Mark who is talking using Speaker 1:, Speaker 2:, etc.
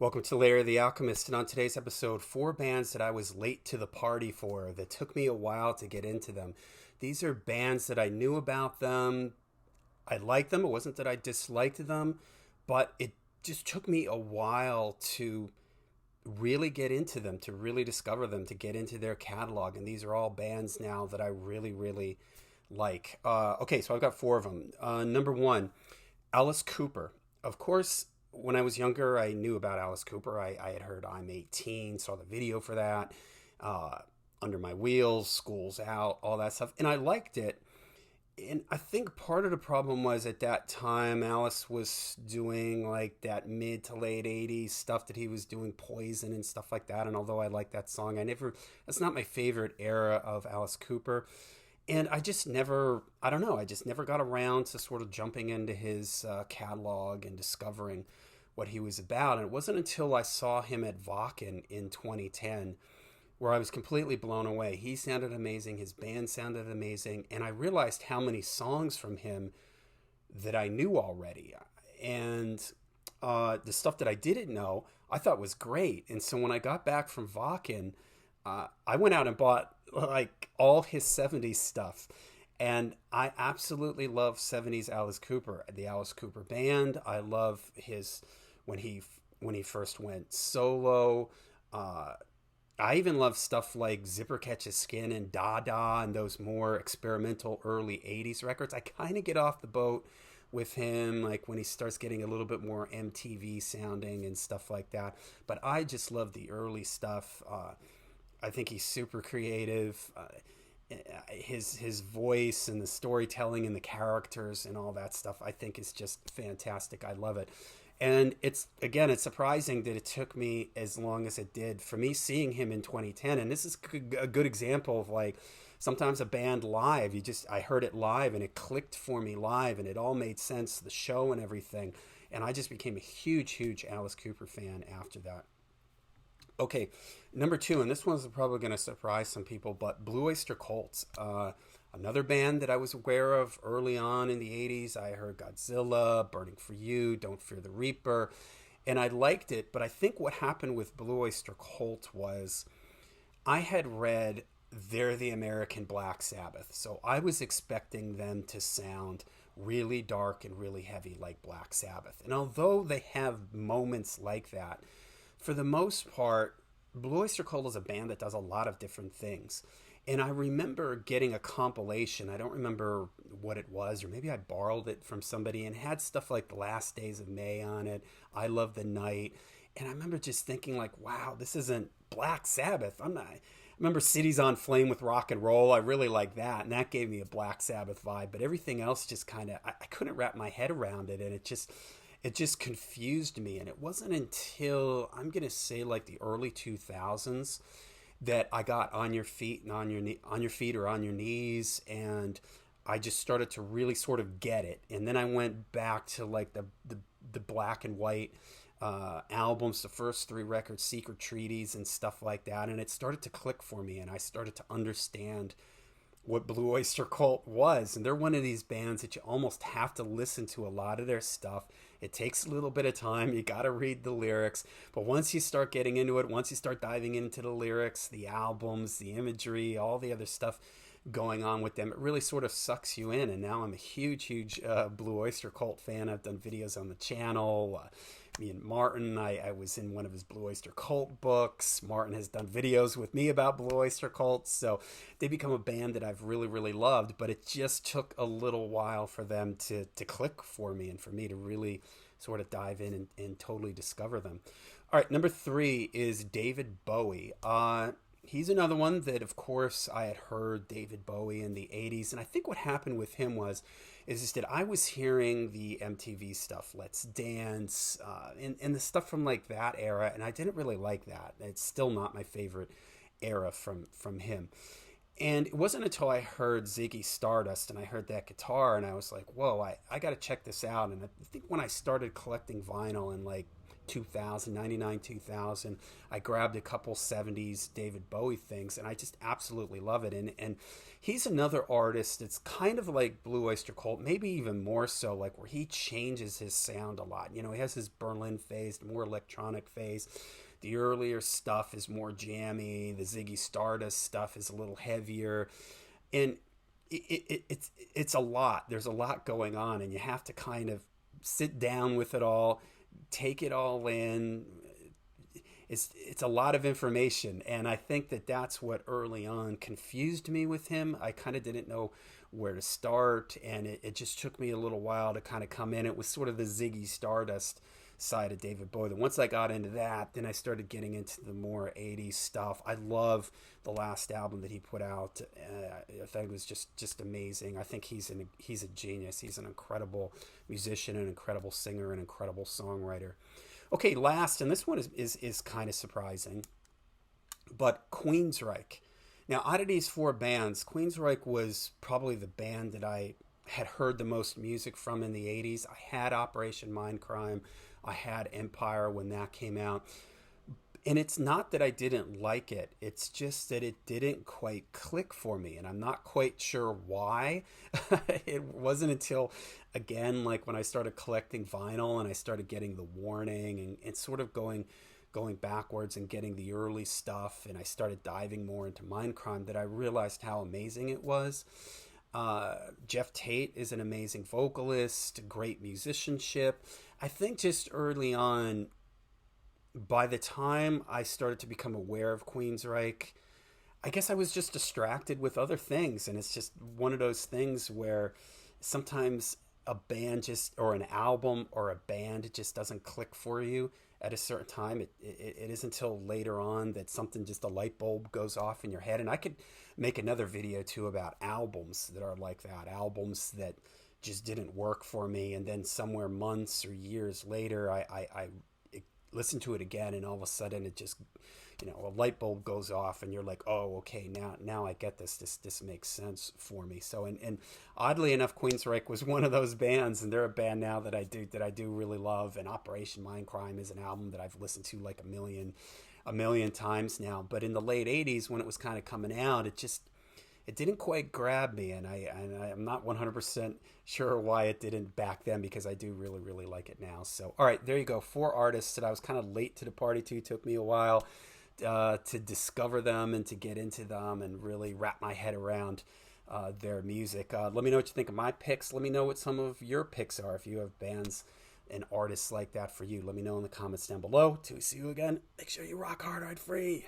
Speaker 1: Welcome to Larry the Alchemist, and on today's episode, four bands that I was late to the party for that took me a while to get into them. These are bands that I knew about them. I liked them. It wasn't that I disliked them, but it just took me a while to really get into them, to really discover them, to get into their catalog. And these are all bands now that I really like. Okay, so I've got four of them. Number one, Alice Cooper. Of course, when I was younger, I knew about Alice Cooper. I had heard I'm 18, saw the video for that, uh, Under My Wheels, School's Out, all that stuff. And I liked it. And I think part of the problem was at that time, Alice was doing like that mid to late 80s stuff that he was doing, Poison and stuff like that. And although I like that song, that's not my favorite era of Alice Cooper. And I just never, I don't know, I just never got around to sort of jumping into his catalog and discovering what he was about. And it wasn't until I saw him at Wacken in 2010 where I was completely blown away. He sounded amazing, his band sounded amazing, and I realized how many songs from him that I knew already. And the stuff that I didn't know, I thought was great. And so when I got back from Wacken, I went out and bought like all his 70s stuff. And I absolutely love 70s Alice Cooper, the Alice Cooper band. I love his when he first went solo. I even love stuff like Zipper Catches Skin and Dada and those more experimental early 80s records. I kind of get off the boat with him like when he starts getting a little bit more MTV sounding and stuff like that. But I just love the early stuff. I think he's super creative. His voice and the storytelling and the characters and all that stuff I think is just fantastic. I love it. And it's surprising that it took me as long as it did for me seeing him in 2010. And this is a good example of like sometimes a band live, I heard it live and it clicked for me live and it all made sense, the show and everything. And I just became a huge Alice Cooper fan after that. Okay, number two, and this one's probably going to surprise some people, but Blue Oyster Cult, another band that I was aware of early on in the 80s. I heard Godzilla, Burning for You, Don't Fear the Reaper, and I liked it, but I think what happened with Blue Oyster Cult was I had read They're the American Black Sabbath, so I was expecting them to sound really dark and really heavy like Black Sabbath. And although they have moments like that, for the most part, Blue Oyster Cult is a band that does a lot of different things. And I remember getting a compilation. I don't remember what it was, or maybe I borrowed it from somebody and had stuff like The Last Days of May on it, I Love the Night. And I remember just thinking like, wow, this isn't Black Sabbath. I remember Cities on Flame with Rock and Roll. I really like that. And that gave me a Black Sabbath vibe. But everything else just kind of, I couldn't wrap my head around it. And it just confused me. And it wasn't until I'm going to say like the early 2000s that I got On Your Feet and On Your Feet or On Your Knees, and I just started to really sort of get it. And then I went back to like the black and white albums, the first three records, Secret Treaties and stuff like that, and it started to click for me, and I started to understand what Blue Oyster Cult was. And they're one of these bands that you almost have to listen to a lot of their stuff. It takes a little bit of time. You got to read the lyrics. But once you start getting into it, once you start diving into the lyrics, the albums, the imagery, all the other stuff going on with them, it really sort of sucks you in. And now I'm a huge Blue Oyster Cult fan. I've done videos on the channel. Me and Martin, I was in one of his Blue Oyster Cult books. Martin has done videos with me about Blue Oyster Cult. So they become a band that I've really loved, but it just took a little while for them to click for me and for me to really sort of dive in and totally discover them. All right, number three is David Bowie. He's another one that, of course, I had heard David Bowie in the 80s. And I think what happened with him is just that I was hearing the MTV stuff, Let's Dance, and the stuff from like that era. And I didn't really like that. It's still not my favorite era from him. And it wasn't until I heard Ziggy Stardust and I heard that guitar and I was like, whoa, I got to check this out. And I think when I started collecting vinyl in like 2000, 99, 2000. I grabbed a couple 70s David Bowie things, and I just absolutely love it. And he's another artist that's kind of like Blue Oyster Cult, maybe even more so, like where he changes his sound a lot. You know, he has his Berlin phase, more electronic phase. The earlier stuff is more jammy. The Ziggy Stardust stuff is a little heavier. And it's a lot. There's a lot going on, and you have to kind of sit down with it all, take it all in. It's a lot of information, and I think that that's what early on confused me with him. I kind of didn't know where to start, and it just took me a little while to kind of come in. It was sort of the Ziggy Stardust side of David Bowie. Then once I got into that, then I started getting into the more 80s stuff. I love the last album that he put out. I think it was just amazing. I think he's a genius. He's an incredible musician, an incredible singer, an incredible songwriter. Okay, last, and this one is kind of surprising, but Queensryche. Now, out of these four bands, Queensryche was probably the band that I had heard the most music from in the 80s. I had Operation Mindcrime. I had Empire when that came out. And it's not that I didn't like it. It's just that it didn't quite click for me. And I'm not quite sure why. It wasn't until, again, like when I started collecting vinyl and I started getting the Warning and sort of going backwards and getting the early stuff, and I started diving more into Mindcrime, that I realized how amazing it was. Jeff Tate is an amazing vocalist, great musicianship. I think just early on, by the time I started to become aware of Queensryche, I guess I was just distracted with other things. And it's just one of those things where sometimes a band just, or an album or a band, it just doesn't click for you at a certain time. It isn't until later on that something, just a light bulb goes off in your head. And I could make another video too about albums that are like that, albums that just didn't work for me. And then somewhere months or years later, I listen to it again, and all of a sudden it just, you know, a light bulb goes off and you're like, oh, okay, now I get this makes sense for me. So, and oddly enough, Queensryche was one of those bands, and they're a band now that I do really love. And Operation Mindcrime is an album that I've listened to like a million times now. But in the late 80s, when it was kind of coming out, it didn't quite grab me, and I'm not 100% sure why it didn't back then, because I do really, really like it now. So, all right, there you go. 4 artists that I was kind of late to the party to. Took me a while to discover them and to get into them and really wrap my head around their music. Let me know what you think of my picks. Let me know what some of your picks are. If you have bands and artists like that for you, let me know in the comments down below. Till we see you again, make sure you rock hard, ride free.